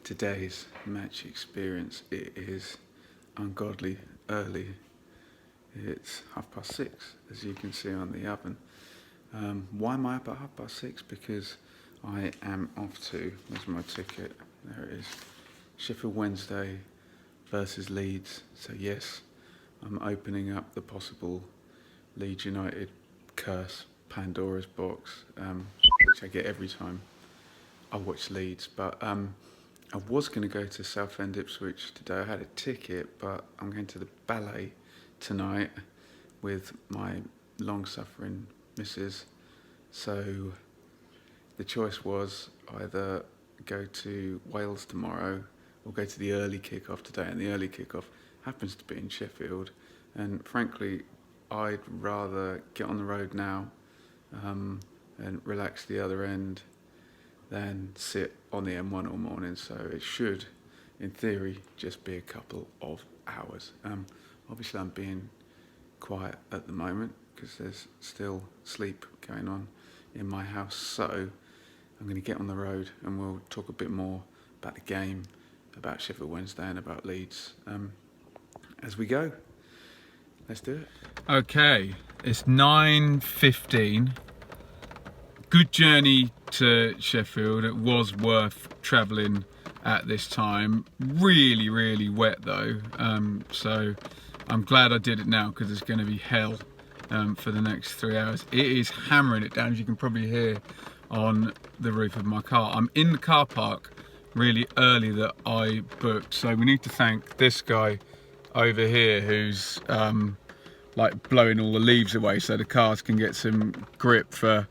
today's match experience, it is ungodly early. It's 6:30, as you can see on the oven. Why am I up at 6:30? Because I am off to, there's my ticket, there it is, Sheffield Wednesday versus Leeds. So yes, I'm opening up the possible Leeds United curse, Pandora's box, which I get every time I watch Leeds. But I was going to go to Southend Ipswich today. I had a ticket, but I'm going to the ballet tonight with my long-suffering missus. So the choice was either go to Wales tomorrow or go to the early kick-off today. And the early kick-off happens to be in Sheffield. And frankly, I'd rather get on the road now and relax the other end than sit on the M1 all morning. So it should, in theory, just be a couple of hours. Obviously, I'm being quiet at the moment because there's still sleep going on in my house. So I'm going to get on the road and we'll talk a bit more about the game, about Sheffield Wednesday and about Leeds as we go. Let's do it. Okay, it's 9:15. Good journey to Sheffield. It was worth travelling at this time. Really, really wet though. So I'm glad I did it now because it's going to be hell for the next 3 hours. It is hammering it down, as you can probably hear on the roof of my car. I'm in the car park really early that I booked. So we need to thank this guy over here who's like blowing all the leaves away so the cars can get some grip for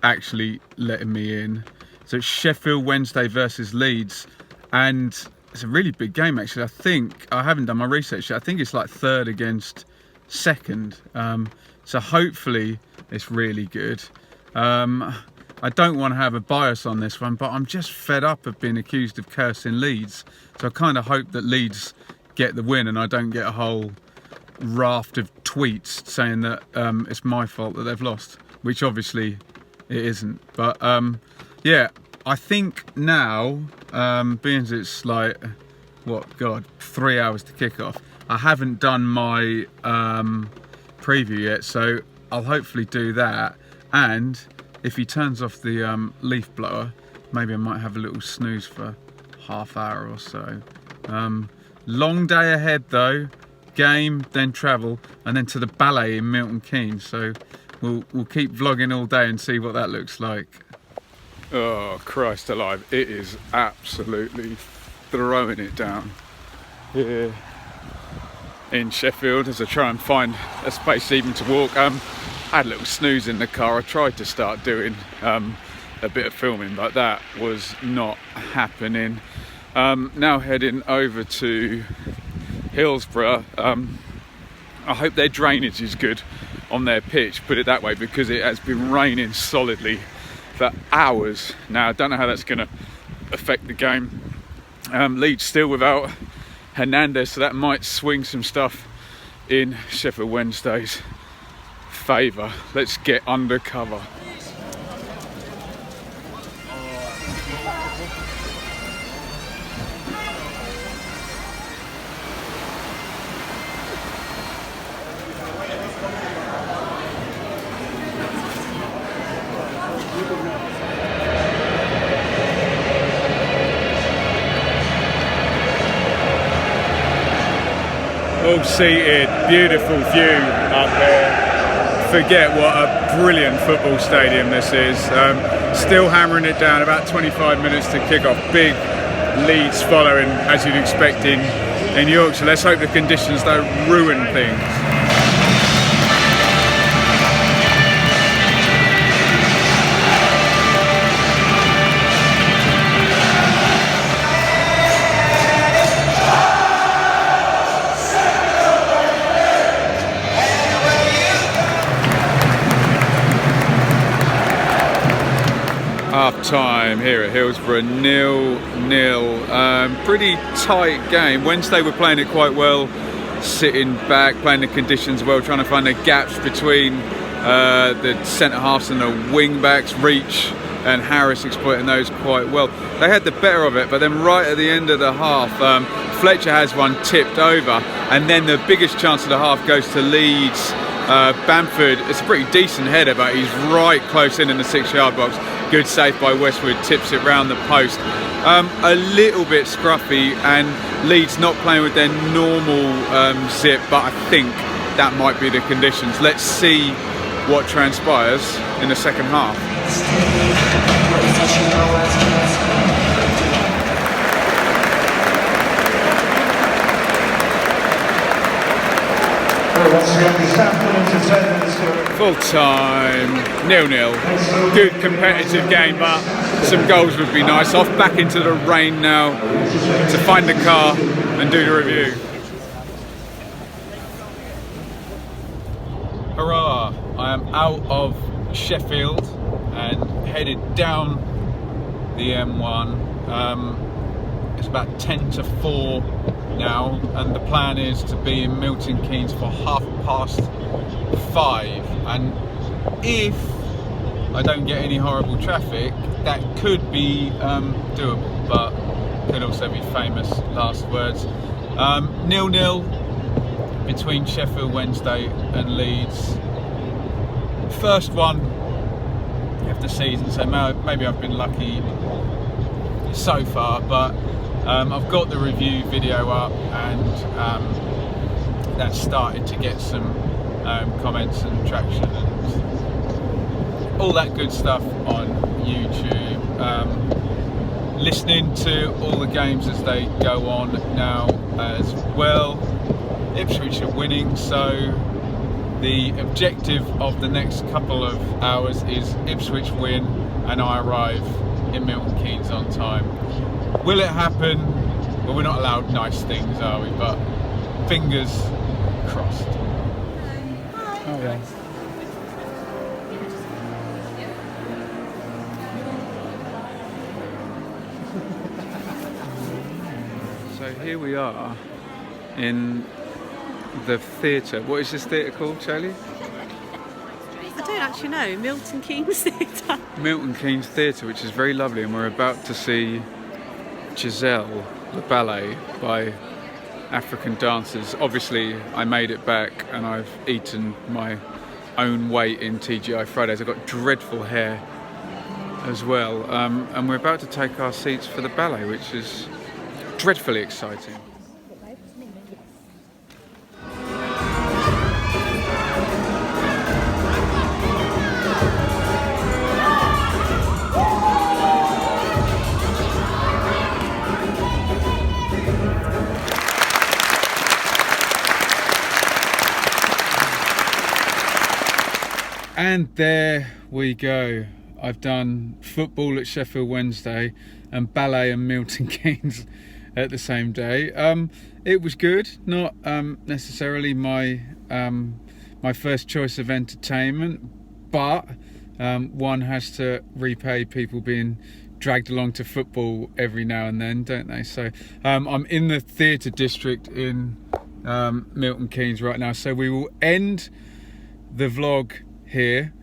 actually letting me in. So it's Sheffield Wednesday versus Leeds, and it's a really big game actually. I think, I haven't done my research yet, I think it's like third against second, so hopefully it's really good. I don't want to have a bias on this one, but I'm just fed up of being accused of cursing Leeds, so I kind of hope that Leeds get the win and I don't get a whole raft of tweets saying that it's my fault that they've lost, which obviously it isn't. But yeah, I think now, being as it's like, 3 hours to kick off, I haven't done my preview yet, so I'll hopefully do that. And if he turns off the leaf blower, maybe I might have a little snooze for half hour or so. Long day ahead though. Game, then travel, and then to the ballet in Milton Keynes. So we'll keep vlogging all day and see what that looks like. Oh Christ alive, it is absolutely throwing it down here in Sheffield as I try and find a space even to walk. I had a little snooze in the car. I tried to start doing a bit of filming, but that was not happening. Now heading over to Hillsborough. I hope their drainage is good on their pitch, put it that way, because it has been raining solidly for hours now. I don't know how that's going to affect the game. Leeds still without Hernandez, so that might swing some stuff in Sheffield Wednesday's favour. Let's get undercover. All seated, beautiful view up there. Forget what a brilliant football stadium this is. Still hammering it down, about 25 minutes to kick off. Big Leeds following, as you'd expect in Yorkshire. Let's hope the conditions don't ruin things. Half time here at Hillsborough, 0-0. Pretty tight game. Wednesday were playing it quite well, sitting back, playing the conditions well, trying to find the gaps between the centre halves and the wing backs. Reach and Harris exploiting those quite well. They had the better of it, but then right at the end of the half, Fletcher has one tipped over, and then the biggest chance of the half goes to Leeds. Bamford, it's a pretty decent header, but he's right close in the 6-yard box. Good save by Westwood, tips it round the post. A little bit scruffy, and Leeds not playing with their normal zip, but I think that might be the conditions. Let's see what transpires in the second half. Full time, 0-0. Good competitive game, but some goals would be nice. Off back into the rain now to find the car and do the review. Hurrah! I am out of Sheffield and headed down the M1. It's about 10 to 4 now, and the plan is to be in Milton Keynes for 5:30. And if I don't get any horrible traffic, that could be doable, but could also be famous last words. 0-0 between Sheffield Wednesday and Leeds. First one of the season, so maybe I've been lucky so far, but I've got the review video up, and that's started to get some comments and traction and all that good stuff on YouTube. Listening to all the games as they go on now as well. Ipswich are winning, so the objective of the next couple of hours is Ipswich win and I arrive in Milton Keynes on time. Will it happen? Well, we're not allowed nice things, are we? But fingers crossed. Okay. So here we are in the theatre. What is this theatre called, Charlie? I don't actually know. Milton Keynes Theatre. Milton Keynes Theatre, which is very lovely, and we're about to see Giselle, the ballet by African dancers. Obviously, I made it back, and I've eaten my own weight in TGI Fridays. I've got dreadful hair as well, and we're about to take our seats for the ballet, which is dreadfully exciting. And there we go. I've done football at Sheffield Wednesday and ballet and Milton Keynes at the same day. It was good, not necessarily my first choice of entertainment, but one has to repay people being dragged along to football every now and then, don't they? So I'm in the theatre district in Milton Keynes right now, so we will end the vlog here.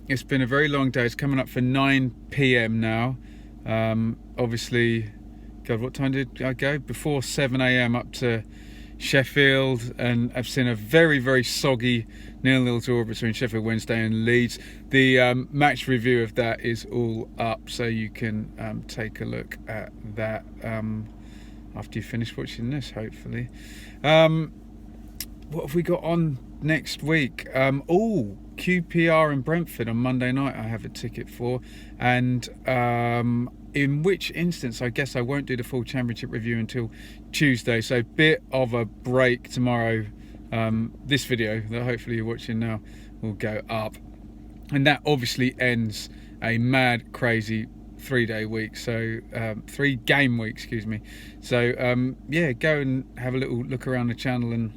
It's been a very long day. It's coming up for 9 PM now. Obviously, God, what time did I go? Before 7 AM up to Sheffield, and I've seen a very, very soggy 0-0 draw between Sheffield Wednesday and Leeds. The match review of that is all up, so you can take a look at that after you finish watching this, hopefully. What have we got on next week? QPR and Brentford on Monday night I have a ticket for, and in which instance I guess I won't do the full championship review until Tuesday, so bit of a break tomorrow. This video that hopefully you're watching now will go up, and that obviously ends a mad crazy 3-day week, so 3-game week, excuse me. So yeah, go and have a little look around the channel and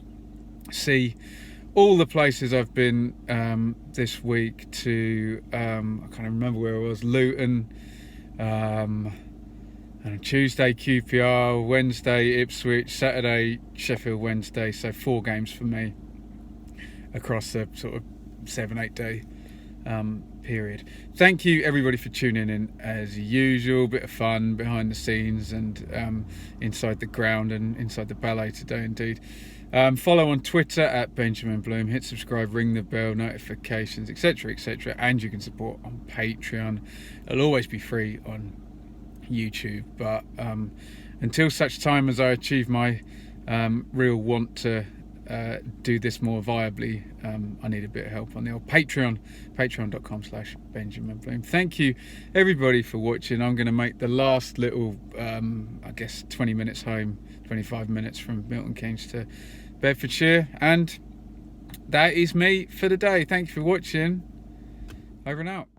see all the places I've been this week to, I can't remember where I was, Luton, and Tuesday QPR, Wednesday Ipswich, Saturday Sheffield Wednesday, so 4 games for me across a sort of 7-8 day period. Thank you everybody for tuning in as usual. Bit of fun behind the scenes and inside the ground and inside the ballet today indeed. Follow on Twitter at Benjamin Bloom, hit subscribe, ring the bell, notifications, etc, etc, and you can support on Patreon. It'll always be free on YouTube, but until such time as I achieve my real want to do this more viably, I need a bit of help on the old Patreon, patreon.com/Benjamin Bloom. Thank you everybody for watching. I'm going to make the last little I guess 20 minutes home, 25 minutes from Milton Keynes to Bedfordshire, and that is me for the day. Thank you for watching. Over and out.